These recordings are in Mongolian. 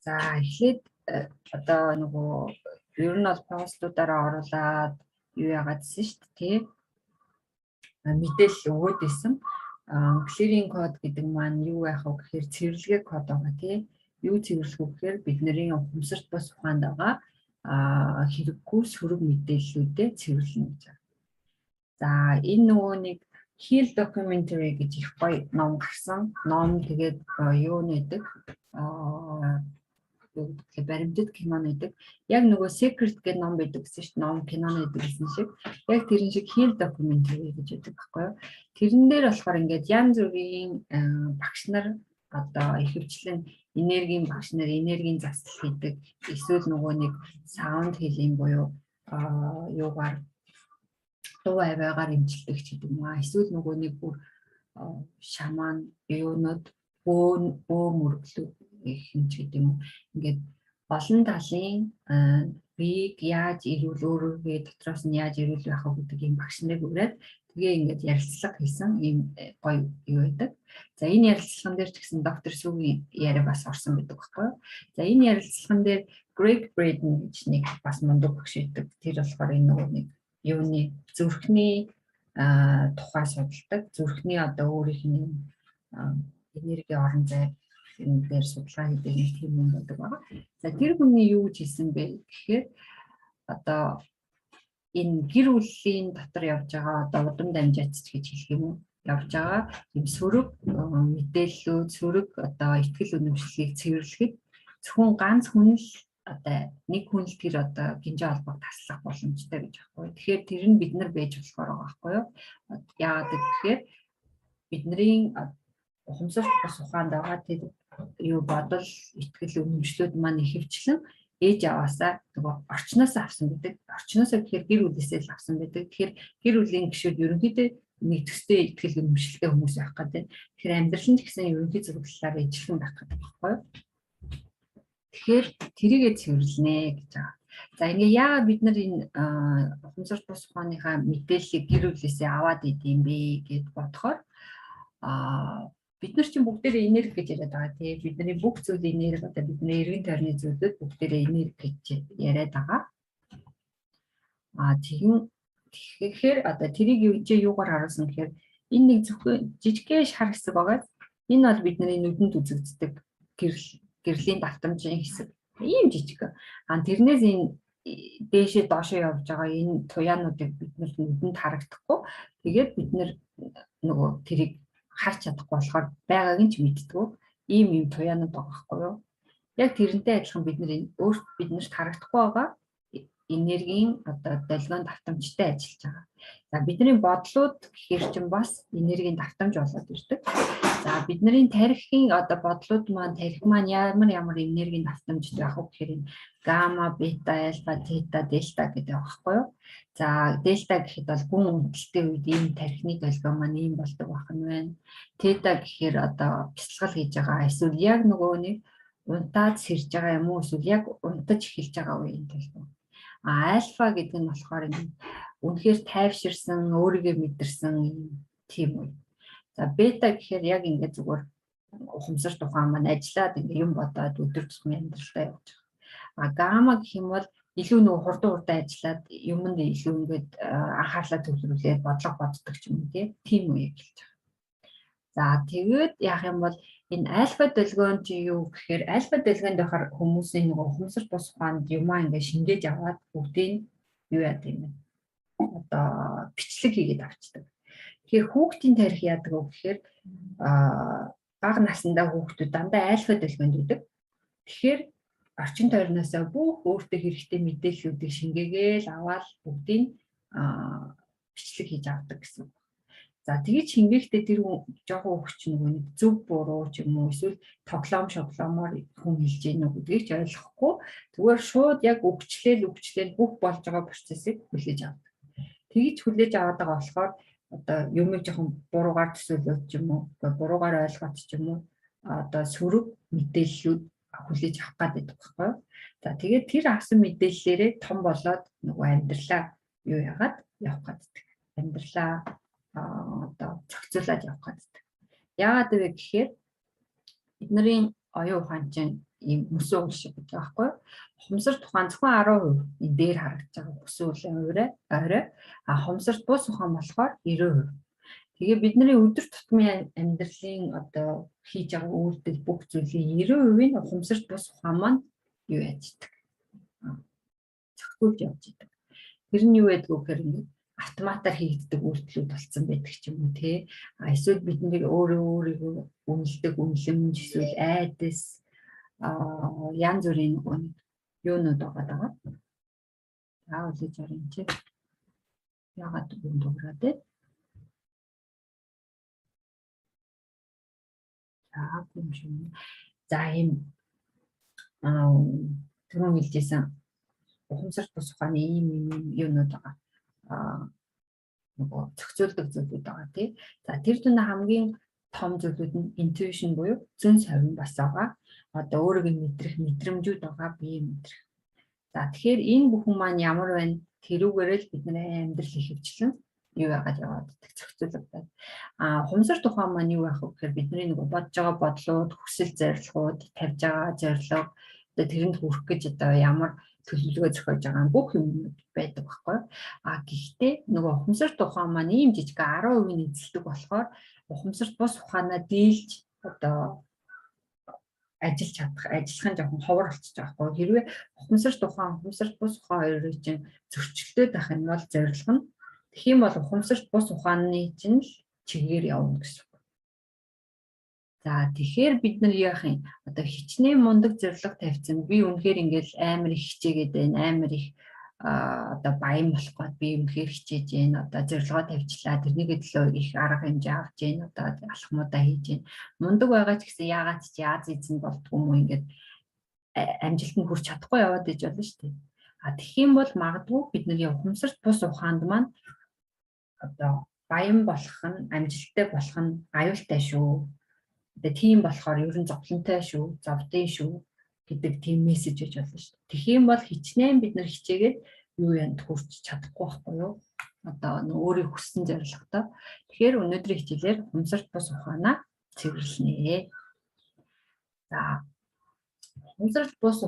За эхлээд одоо нөгөө ер нь бол постлуудаараа оруулаад юу яагаадсэн шүү дээ тий. Мэдээлэл өгөөд исэн. Clearing code гэдэг маань юу байх вэ гэхээр цэвэрлэгээ код байгаа тий. Юу цэвэрлэх вэ гэхээр бидний ухамсарт бус ухаанд байгаа хэрэггүй сөрөг мэдээллүүдээ цэвэрлэнэ гэж байна. За энэ нөгөө нэг Heal Documentary гэж их гоё ном гарсан. Ном тэгээд юу нэдэг баримтат кино нэдэг. Яг нөгөө Secret гэх ном байдаг гэсэн чинь ном кино нэдэг гэсэн шиг. Яг тэрэн шиг Heal Documentary гэж байдаг байхгүй юу? Тэрэн дээр болохоор ингээд янз бүрийн багш нар одоо ихэвчлэн энергийн багш нар энергийн заслал хийдэг. Эсвэл нөгөө нэг sound healing буюу юугаар дуу аваагаар эмчилдэг ч гэдэг юм аа. Эсвэл нөгөө нэг бүр шаман юунууд бөө мөрөглөв хэмж гэдэг юм. Ингээд олон талын биеийг яаж ирүүл өөрөөгөө дотроос нь яаж ирүүл байх вэ гэдэг юм багш нарыг ураад тэгээ ингээд ярилцлага хийсэн ийм гоё юу байдаг. За энэ ярилцлаган дээр ч гэсэн доктор Сүгийн яриа бас орсон байдаг байхгүй юу. За энэ ярилцлаган дээр Greg Braden гэж нэг бас мундаг багш байдаг. Тэр болохоор энэ нөгөө нэг юуны зүрхний тухай судалдаг. Зүрхний одоо өөрийнх нь энерги орон зай энэ дээр судалгаа хийдэг тийм юм байдаг байна. За тэр хүний юу гэж хэлсэн бэ гэхээр одоо энэ гэр бүлийн дотор явж байгаа одоо удам дамжаач гэж хэлэх юм уу? Явж байгаа юм сөрөг мэдээллүүд, сөрөг одоо ихтгэл үнэмшлийг цэвэрлэхэд зөвхөн ганц хүн л одоо нэг хүн л тэр одоо гинжээ холбоог таслах боломжтой гэж байхгүй. Тэгэхээр тэр нь бид нар байж болохоор байгаа байхгүй юу? Яагаад гэхээр бидний ухамсарт бас ухаанд байгаа тэр юу бодол, ихтгэл үнэмшлүүд маань ихэвчлэн ээж аваасаа нөгөө орчноос авсан байдаг. Орчноосоо гэхээр гэр бүлээсээ л авсан байдаг. Тэгэхээр гэр бүлийн гишүүд ерөнхийдөө нэг төстэй ихтгэл үнэмшилтэй хүмүүс байх гэдэг. Тэгэхээр амьдрал нь ч гэсэн ерөнхий зурглалаар ижилхэн байх гэдэг байхгүй юу? Тэгэхээр тэрийгэ цэвэрлэнэ гэж байгаа. За ингээ яагаад бид нар энэ ухамсарт бус ухааныхаа мэдээллийг гэр бүлээсээ аваад идэм бэ гэж бодохоор бид нар чинь бүгдээрээ энерги гэж яриад байгаа тийм бидний бүх зүйл энерги одоо бидний эргэн тойрны зүйлүүд бүгдээрээ энерги гэж яриад байгаа. Тэгэхээр одоо тэрийг юугаар харуулсан гэхээр энэ нэг зөвхөн жижигхэн шар хэсэг байгаа. Энэ бол бидний нүдэнд үзэгддэг гэрлийн давтамжийн хэсэг. Ийм жижиг. Тэрнээс энэ дээшээ доошоо явж байгаа энэ туяануудыг бид нүдэнд харагдахгүй. Тэгээд бид нөгөө тэрийг харж чадахгүй болохоор байгааг нь ч мэддэг. Ийм туяанууд байгаа байхгүй юу? Яг тэрнтэй адилхан биднэрт харагдахгүй байгаа энергийн одоо долгион давтамжтай ажиллаж байгаа. За бидний бодлууд гэхээр чинь бас энергийн давтамж болоод ирдэг. За бидний тархины одоо бодлууд маань тархи маань ямар энергийн давтамжтай байх вэ гэхээр гамма, бета, альфа, тета, дельта гэдэг байгаа байхгүй юу? За дельта гэхэд бол гүн үнэлттэй үед ийм тархины долгион маань ийм болдог байх нь байна. Тета гэхээр одоо бясалгал хийж байгаа. Эсвэл яг нөгөө нэг унтаад сэрж байгаа юм уу? Эсвэл яг унтаж эхэлж байгаа үеийн долгион. Альфа гэдэг нь болохоор үнэхээр тайвширсан, өөрийгөө мэдэрсэн тийм үе. За бета гэхээр яг ингээд зүгээр ухамсарт ухаан маань ажиллаад ингээд юм бодоод өдөр тутмын амьдралдаа явж байгаа. Гамма гэх юм бол илүү нөгөө хурдан ажиллаад юмд илүү ингээд анхаарлаа төвлөрүүлээд бодлого боддог ч юм уу тийм үе гэж байгаа. За тэгээд яах юм бол энэ альфа долгион чи юу гэхээр альфа долгионд байхаар хүмүүсийн нөгөө ухамсарт бус ухаанд юмаа ингээд шингээж аваад бүгдийг юу яадаг юм бэ? Одоо бичлэг хийгээд авчдаг. Тэгэхээр хүүхдийн тарих яадаг вэ гэхээр бага насндаа хүүхдүүд дандаа альфа долгионд үүдэг. Тэгэхээр орчин тойрноосоо бүх өөртөө хэрэгтэй мэдээллүүдийг шингээгээл аваад бүгдийг бичлэг хийж авдаг гэсэн. За тэгээд шингээхдээ тэр жоохон хөвч нэг зөв буруу ч юм уу эсвэл тоглоом шоглоомоор хүн хэлж гэнэ үү гэдгийг ч ойлгохгүй зүгээр шууд яг өвчлөөл бүх болж байгаа процессыг хүлээж авдаг. Тэгж хүлээж аваад байгаа болохоор одоо юмыг жоохон буруугаар төсөөлөд ч юм уу буруугаар ойлгоод ч юм уу одоо сөрөг мэдээллүүд хүлээж авах гэдэг байхгүй юу. За тэгээд тэр авсан мэдээллээрээ том болоод нөгөө амьдралаа юу яагаад явах гэдэг. Амьдралаа одоо зохицуулаад явах гэдэг. Яагаад вэ гэхээр бидний оюун ухаан чинь ийм мөсөн шиг гэж байгаа байхгүй. Ухамсарт ухаан зөвхөн 10% энэ дээр харагдаж байгаа өсвөлийн орой. А ухамсарт бус ухаан болохоор 90%. Тэгээ бидний өдөр тутмын амьдралын одоо хийж байгаа үйлдэл бүх зүйлийн 90% нь ухамсарт бус ухаан маань юу яаж идэг. Зохицуулж явж идэг. Тэр нь юу гэдэг вэ гэхээр ингээд автоматар хийгддэг үйлдэлүүд болсон байдаг ч юм уу тий. Эсвэл бидний өөрийгөө үнэлдэг үнэлэмж эсвэл айдас янз бүрийн юунууд байгаа. Үлээж орон чи ягаад юм дуурайд вэ? юм шиг. За ийм түрүүн хэлжсэн ухамсарт бус ухааны ийм юунууд байгаа. Нөгөө зохицуулдаг зүйлүүд байгаа тий. За тэр түн хамгийн том зүйлүүд нь intuition буюу зөн совин бас байгаа. Одоо өөрийгөө мэдрэх мэдрэмжүүд байгаа, бие мэдрэх. За тэгэхээр энэ бүхэн маань ямар байна? Тэрүүгээрээ л бидний амьдрал ихэвчлэн юу яагаад яваад идэх зохицуулагдаад. Ухамсарт ухаан маань юу яах вэ гэхээр бидний нөгөө бодож байгаа бодлууд, хүсэл зорилгууд, тавьж байгаа зорилго одоо тэрэнд хүрэх гэж одоо ямар төлөвлөгөө зохиож байгаа бүх юм байдаг байхгүй. Гэхдээ нөгөө ухамсарт ухаан маань ийм жижиг 10% эзэлдэг болохоор ухамсарт бус ухаанаа дийлж одоо ажиллах нь жоохон ховор болчихж байгаа байхгүй. Хэрвээ ухамсарт ухаан, ухамсарт бус ухаан хоёрыг чинь зөрчилдөд байх юм бол зорилго нь тэгэх юм бол ухамсарт бус ухааны чинь л чигээр явна гэсэн. За тэгэхээр бид нар яах юм? Одоо хичнээн мундаг зорилго тавьсан. Би үнэхээр ингээл амар их хичээгээд байна. Амар их одоо баян болох гээд би үнэхээр хичээж байна. Одоо зорилгоо тавьчлаа. Тэрнийгээ төлөө их арга хэмжээ авч байна. Одоо алхмуудаа хийж байна. Мундаг байгаа ч гэсэн яагаад ч яаз эзэн болдгоо юм ингээд амжилтанд хүрч чадахгүй яваад иж болно шүү дээ. Тэгэх юм бол магадгүй бидний ухамсарт бус ухаанд маань одоо баян болох нь, амжилттай болох нь аюултай шүү. Тэгээ тийм болохоор ер нь зовлонтой шүү, зовдын шүү гэдэг тийм мессеж гэж болно шүү. Тэгэх юм бол хичнээн бид нар хичээгээд юу янд хүрч чадахгүй байхгүй юу? Одоо өөрийн хүссэн зорилготой. Тэгэхээр өнөөдрийн хичээлээр ухамсарт бус ухаанаа цэвэрлэнэ. За ухамсарт бус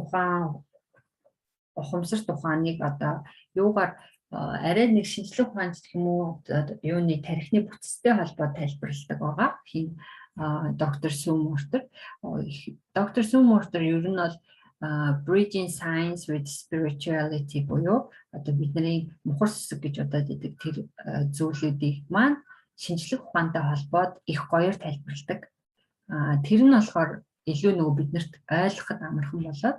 ухамсарт ухааныг одоо юугаар арай нэг шинжлэх ухаанч гэх юм уу юуны тархины бүтцтэй холбоо тайлбарладаг байгаа. Хин доктор Сүү Мортер. Доктор Сүү Мортер ер нь бол bridging science with spirituality буюу одоо бидний мухар сүсэг гэж удаад идэг тэр зүйлүүдийг маань шинжлэх ухаантай холбоод их гоёор тайлбарладаг. Тэр нь болохоор илүү нөгөө биднэрт ойлгоход амархан болоод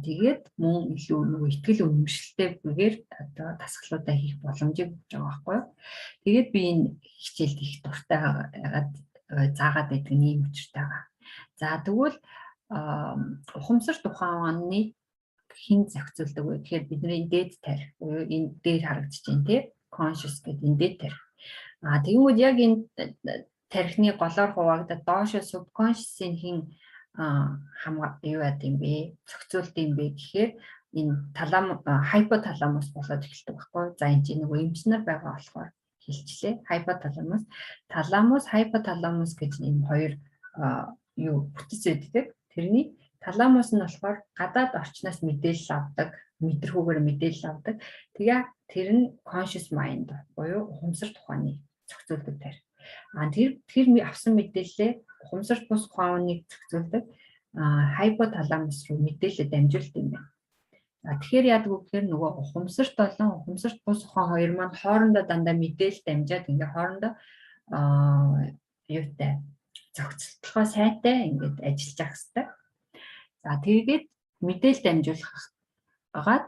тэгээд мөн илүү нөгөө ихтгэл үнэмшилтэйгээр одоо дасгалуудаа хийх боломжийг өгч байгаа байхгүй юу. Тэгээд би энэ хичээлд их дуртай заагаад байдаг юм учиртай байгаа. За тэгвэл ухамсарт ухааны хин зохицуулдаг вэ гэхээр бидний дээд тарих буюу энэ дээр харагдаж байна тий conscious гэдэг энэ дээд тарих. Тэгвэл яг энэ тарихны голоор хуваагдаад доошо subconscious-ийн хин юу яд юм бэ зохицуулт юм бэ гэхээр энэ hypothalamus болоод эхэлдэг байхгүй. За энэ чинь нөгөө эмчнэр байгаа болохоор хэлчлээ. Hypothalamus, hypothalamus гэж энэ хоёр юу бүтц өгдөг. Тэрний таламус нь болохоор гадаад орчноос мэдээлэл авдаг, мэдрхүүгээр мэдээлэл авдаг. Тэгээ тэр нь conscious mind буюу ухамсарт ухааны зохицуулдаг тарих. Тэр авсан мэдээлэлээ ухамсарт бус ухааныг зохицуулдаг hypothalamus руу мэдээлэл дамжуулдаг юм байна. Тэгэхээр яадаг вэ гэхээр нөгөө ухамсарт болон ухамсарт бус ухаан хоёр маань хоорондоо дандаа мэдээлэл дамжаад ингээ хоорондоо юутай зохицолтолгоо сайтай ингээд ажиллаж явах хэрэгтэй. За тэгээд мэдээлэл дамжуулахад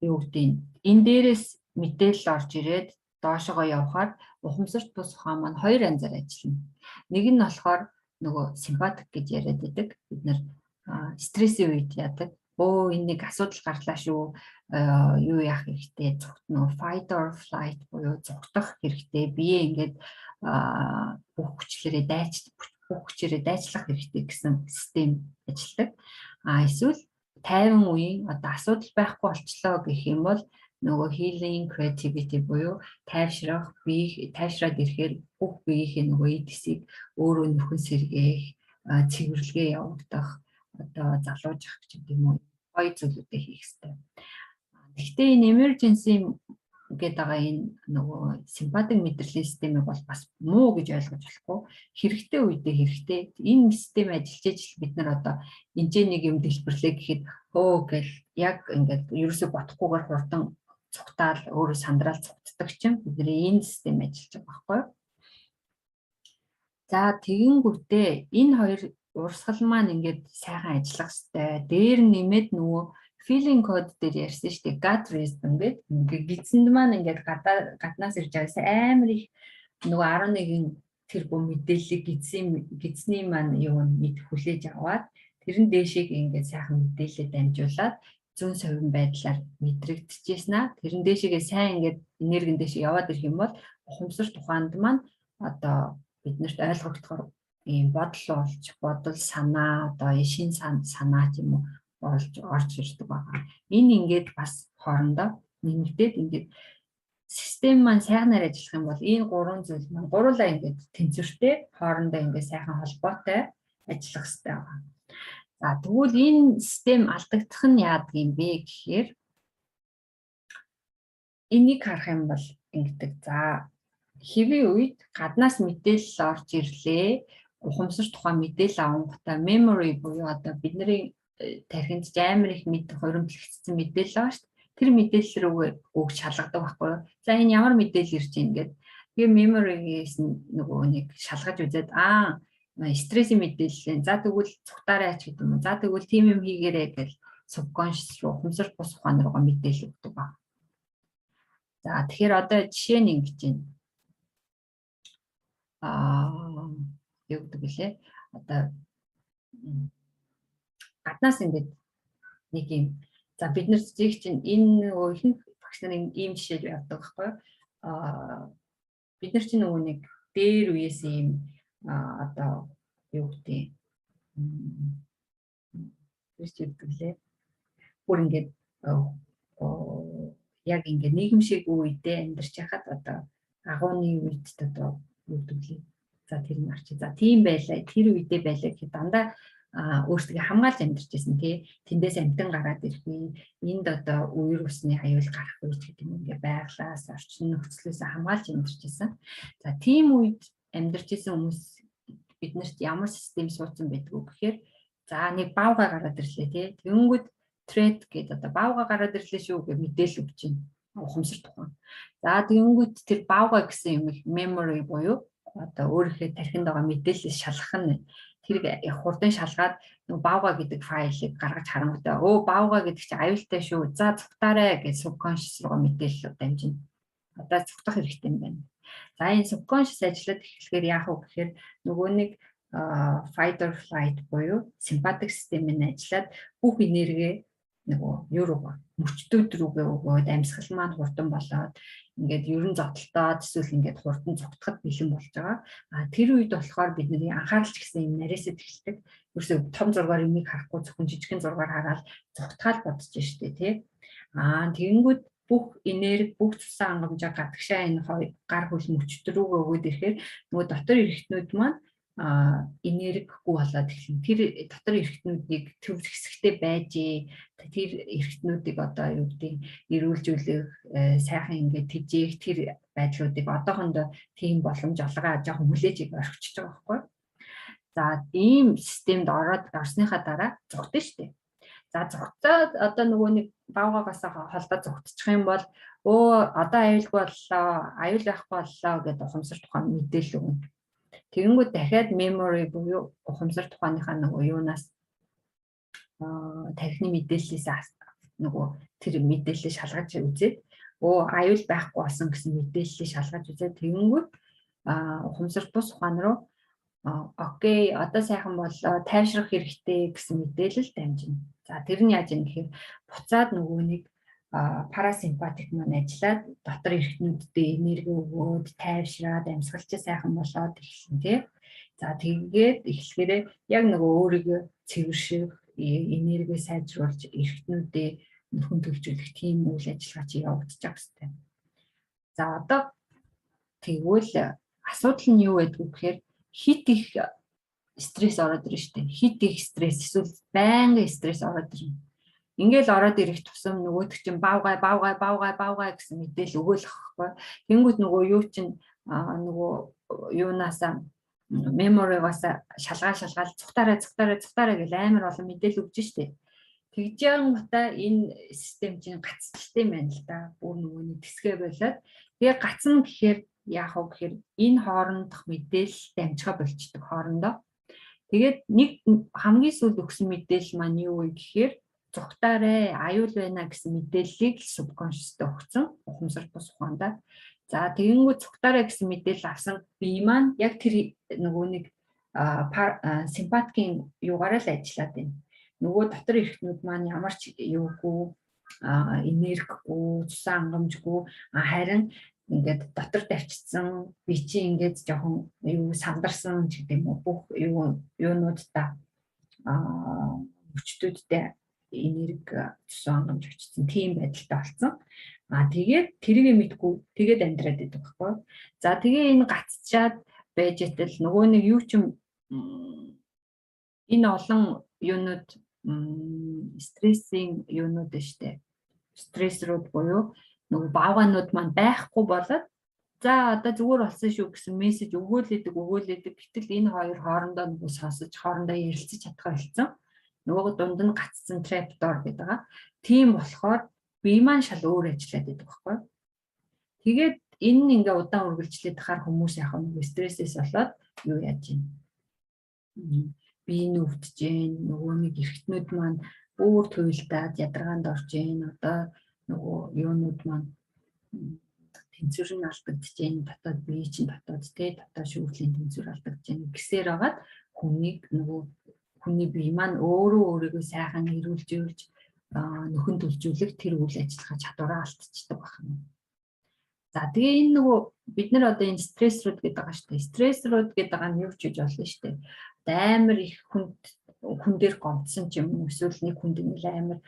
юу гэдэг энэ дээрээс мэдээлэл орж ирээд доошогоо явхаар ухамсарт бус ухаан маань хоёр янзаар ажиллана. Нэг нь болохоор нөгөө симпатик гэж яриад байдаг. Бид нар стрессийн үед яадаг. Энэ нэг асуудал гарлаа шүү. Юу яах хэрэгтэй? Нөгөө fight or flight буюу зүгтах хэрэгтэй. Бие ингээд бүх хүчлээрээ дайчлах хэрэгтэй гэсэн систем ажилладаг. Эсвэл тайван үеийн одоо асуудал байхгүй болчлоо гэх юм бол нөгөө healing creativity буюу тайвшраад ирэхээр бүх биеийнхээ нөгөө эдсийг өөрөө нөхөн сэргээх, цэвэрлэгээ явагдах, одоо залуужих гэдэг юм уу гоё зүйлүүдээ хийх хэрэгтэй. Гэхдээ энэ emergency гэдэг байгаа энэ нөгөө симпатик мэдрэлийн системийг бол бас муу гэж ойлгож болохгүй. Хэрэгтэй үедээ хэрэгтэй. Энэ систем ажиллаж ижил бид нар одоо энэ нэг юм дэлбэрлээ гэхэд гэл яг ингээд ерөөсөө бодохгүйгээр хурдан цугтаал өөрөө сандраал цугтдаг чинь бидний энэ систем ажиллаж байгаа байхгүй юу? За тэгэнгүүтээ энэ хоёр урсгал маань ингээд сайхан ажиллах хэрэгтэй. Дээр нэмээд нөгөө feeling code дээр ярьсан шүү дээ. Gut wisdom гэдэг. Ингээд гидсэнд маань ингээд гаднаас ирж байгаас амар их нөгөө 11 тэрбум мэдээллийг гидсний маань юу мэд хүлээж аваад тэрэн дээшийг ингээд сайхан мэдээлэлд дамжуулаад зүүн совин байдлаар мэдрэгдэжсэн аа. Тэрэн дээшигээ сайн ингээд энергийн дээшээ яваад ирэх юм бол ухамсар тухайд маань одоо биднэрт ойлгогдохоор ийм бодол санаа одоо шин санаа ч юм уу орж ирдэг байгаа. Энэ ингээд бас хоорондоо нэмэгдээд ингээд систем маань сайхнаар ажиллах юм бол энэ гурван зүйл маань гурлаа ингээд тэнцвэртэй хоорондоо ингээд сайхан холбоотой ажиллах хэрэгтэй байгаа. За тэгвэл энэ систем алдагдах нь яадаг юм бэ гэхээр энийг харах юм бол ингэдэг. За хэвийн үед гаднаас мэдээлэл орж ирлээ. Ухамсар тухай мэдээлэл авангуудаа memory буюу одоо бидний тархинд амар их хуримтлагдсан мэдээлэл байгаа шүү дээ. Тэр мэдээлэл рүү үг шалгадаг байхгүй юу? За энэ ямар мэдээлэл ирж байна гэдэг. Тэгээ memory-гээс нөгөө нэг шалгаж үзээд стрессийн мэдээлэл. За тэгвэл цугтаарай ч гэдэг юм уу. За тэгвэл тийм юм хийгээрэй гэж subconscious руу ухамсар бус ухаан руугаа мэдээлэл өгдөг байна. За тэгэхээр одоо жишээ нь ингэж байна. Юу гэдэг лээ? Одоо гаднаас ингээд нэг юм. За бид нар зэг чинь энэ нөгөө ихэнх багш нарын ийм жишээ явдаг байхгүй юу? Бид нар чинь нөгөө нэг дээр үеэс ийм одоо юу гэдэг лээ? Бүр ингээд яг ингээд нийгэмшиг үедээ амьдарч байхад одоо агууны үед одоо юу гэдэг лээ? За тэр нь арчи. За тийм байлаа. Тэр үедээ байлаа гэхэд дандаа өөртөө хамгаалж амьдарч байсан тий. Тэндээс амтан гараад ирэхгүй. Энд одоо үер усны аюул гарах үеч гэдэг юм ингээ байглаас орчин нөхцлөөс хамгаалж амьдарч байсан. За тийм үед амьдарч байсан хүмүүс биднэрт ямар систем суудсан байдгүй гэхээр за нэг баавга гараад ирлээ тий. Тэгэнгүүт threat гэдэг одоо баавга гараад ирлээ шүү гэж мэдээлэл өгч байна. Ухамсар тухайн. За тэгэнгүүт тэр баавга гэсэн юм их memory буюу одоо өөрийнхөө тархинд байгаа мэдээлэлээс шалгах нь тэр хурдан шалгаад нөгөө баавга гэдэг файлыг гаргаж харангуйтай баавга гэдэг чинь аюултай шүү. За цугтаарай гэж subconscious руугаа мэдээлэл дамжина. Одоо цугтах хэрэгтэй юм байна. За энэ subconscious ажиллаад эхлэхээр яах вэ гэхээр нөгөө нэг fight or flight буюу симпатик системийн ажиллаад бүх энерги нөгөө юу руугаа мөчтүүд рүүгээ өгөөд амьсгал маань хурдан болоод ингээд ерөн зодтолтоод эсвэл ингээд хурдан цугтахад бэлэн болж байгаа. Тэр үед болохоор бидний анхааралч гэсэн юм нарийсэд эхэлдэг. Ерөөсөө том зургаар юмыг харахгүй зөвхөн жижигхэн зургаар хараад цугтахад бодож штэ тий. Тэгэнгүүт бүх энерги, бүх цусан хангамжаа гадагшаа энэ гар хөл мөчт рүүгээ өгөөд ирэхээр нөгөө дотор эргэтнүүд маань энергигүй болоод эхэлнэ. Тэр дотор эргэтнүүдийг төв хэсэгтээ байжээ. Тэр эргэтнүүдийг одоо юу гэдэг эрүүлжүүлэх, сайхан ингээд тэжээх тэр байдлуудыг одоохондоо тийм боломж олгоо жоохон хүлээж орхичихж байгаа байхгүй. За ийм системд орсныхаа дараа зугтана шүү дээ. За зугтаад одоо нөгөө нэг баавгаагаас холбоод зугтчих юм бол одоо аюулгүй боллоо, аюул байхгүй боллоо гэдэг ухамсар тухайн мэдээлэл өгнө. Тэгэнгүүт дахиад memory буюу ухамсар тухайныхаа нөгөө юунаас тархины мэдээллээс нөгөө тэр мэдээллийг шалгаж үзээд аюул байхгүй болсон гэсэн мэдээллийг шалгаж үзээд тэгэнгүүт ухамсар бус ухаан руу окей одоо сайхан боллоо тайвшрах хэрэгтэй гэсэн мэдээлэл дамжина. За тэр нь яаж юм гэхээр буцаад нөгөө нэг парасимпатик маань ажиллаад дотор эргэтнүүдтэй энерги өгөөд тайвшраад амьсгалч сайхан болоод эхэлсэн тий. За тэгээд эхлэхээр яг нөгөө өөрийгөө цэвэрших, энерги сайжруулж эргэтнүүдээ нөхөн төлжүүлэх тийм үйл ажиллагаа чи явагдаж байгаа хэвээр. За одоо тэгвэл асуудал нь юу байдг вэ гэхээр хит их стресс ороод ирнэ шүү дээ. Хит их стресс эсвэл байнгын стресс ороод ирнэ. Ингээл ороод ирэх тусам нөгөөдөг чинь бавгай гэсэн мэдээлэл өгөөлөх байхгүй. Тэнгүүд нөгөө юу чинь нөгөө юунаасаа меморигоос шалгаал цухтаараа гэл амар олон мэдээлэл өгж штэ. Тэгж яангуудаа энэ систем чинь гаццалтай юм байна л да. Бүр нөгөөний тэсгээ болоод тэгээ гацна гэхээр яах вэ гэхээр энэ хоорондох мэдээлэл дамжгаа болчдөг хоорондоо. Тэгээд нэг хамгийн сүүлд өгсөн мэдээлэл маань юу вэ гэхээр зүгтаарэ аюул байна гэсэн мэдээллийг субконшстэй өгсөн ухамсар бус ухаандаа. За тэгэнгүүт зүгтаарэ гэсэн мэдээлэл авсан бие маань яг тэр нөгөө нэг симпатикийн юугаараа л ажиллаад байна. Нөгөө дотор эрхтнүүд маань ямар ч юугүй энергигүй, цусан хангамжгүй харин ингээд дотор тавьчихсан би чи ингээд жоохон юу сандарсан ч гэдэг юм уу бүх юунуудтай хүчтүүдтэй энерги цусан хангамж очсон тийм байдалтай болсон. Тэгээд тэрийг мэдгүй тэгээд амьдраад байдаг байхгүй. За тэгээ энэ гацчаад байж итэл нөгөө нэг юу ч юм энэ олон юунууд стрессийн юунууд штэ. Стрессрүүд буюу нөгөө баавганууд маань байхгүй болоод за одоо зүгээр болсон шүү гэсэн мессеж өгөөлөдөг гэтэл энэ хоёр хоорондоо нөгөө сонсож хоорондоо ярилцаж чадах болсон. Нөгөө дунд нь гацсан трапдор гэдэг байгаа. Тийм болохоор бие маань шал өөр ажиллаад байдаг байхгүй. Тэгээд энэ ингээ удаан үргэлжлээд тахаар хүмүүс яхаа нөгөө стрессээс болоод юу яаж юм. Бие нь өвдөж гэн нөгөө нэг эргэтнүүд маань өөр туйлдаад ядаргаанд орж гэн одоо нөгөө юунууд маань тэнцвэр нь алдагдж гэн дотоод бие чинь дотоод дотоод шүүрлийн тэнцвэр алдагдж гэн гэсээр хагаад хүний бие маань өөрийгөө сайхан эрүүлж нөхөн төлжүүлэх тэр үйл ажиллагаа чадвараа алдчихдаг байна. За тэгээ энэ нөгөө бид нар одоо энэ стрессрүүд гэдэг байгаа шүү дээ. Стрессрүүд гэдэг байгаа нь юу ч хийж болно шүү дээ. Амар их хүн дээр гомдсон ч юм уу эсвэл нэг хүнд ингээл амар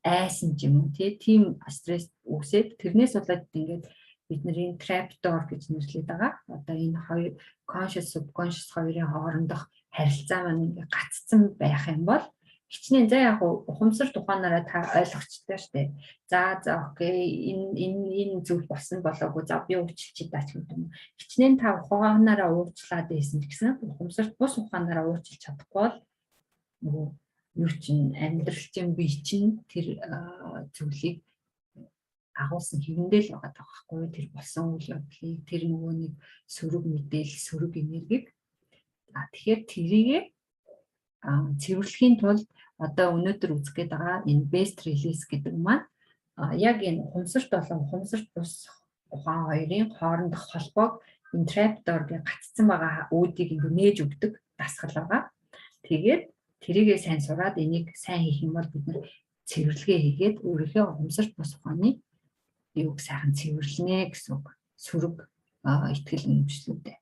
айсан ч юм уу тийм стресс үүсээд тэрнээс болоод ингээд бидний трапдор гэж нэрлэдэг байгаа. Одоо энэ хоёр conscious subconscious хоёрын хоорондох харилцаа маань ингээд гаццсан байх юм бол хичнээн за яг ухамсар тухаанаараа та ойлгочтой штэ. За окей энэ зүйл болсон болоогүй за би уучлчих даач гэдэг юм. Хичнээн та ухаанаараа уучлаад байсан гэсэн ухамсар бус ухаанаараа уучлах чадахгүй бол нөгөө юу чинь амьдрал чинь бие чинь тэр зүйлийг агуулсан хэвэндэл байгаа байхгүй тэр болсон үйл явдлыг тэр нөгөө нэг сөрөг мэдээлэл сөрөг энергийг тэгэхээр тэрийг цэвэрлэхийн тулд одоо өнөөдөр үзэх гээд байгаа энэ best release гэдэг маань яг энэ ухамсарт болон ухамсарт бус ухаан хоёрын хоорондох холбоог энэ trapdoor гэж гацсан байгаа үүдийг ингэ нээж өгдөг дасгал байгаа. Тэгээд тэрийгээ сайн сураад энийг сайн хийх юм бол бид нэр цэвэрлэгээ хийгээд өөрийнхөө ухамсарт бус ухааны юуг сайхан цэвэрлэнэ гэсэн үг. Сөрөг итгэл үнэмшлүүдээ.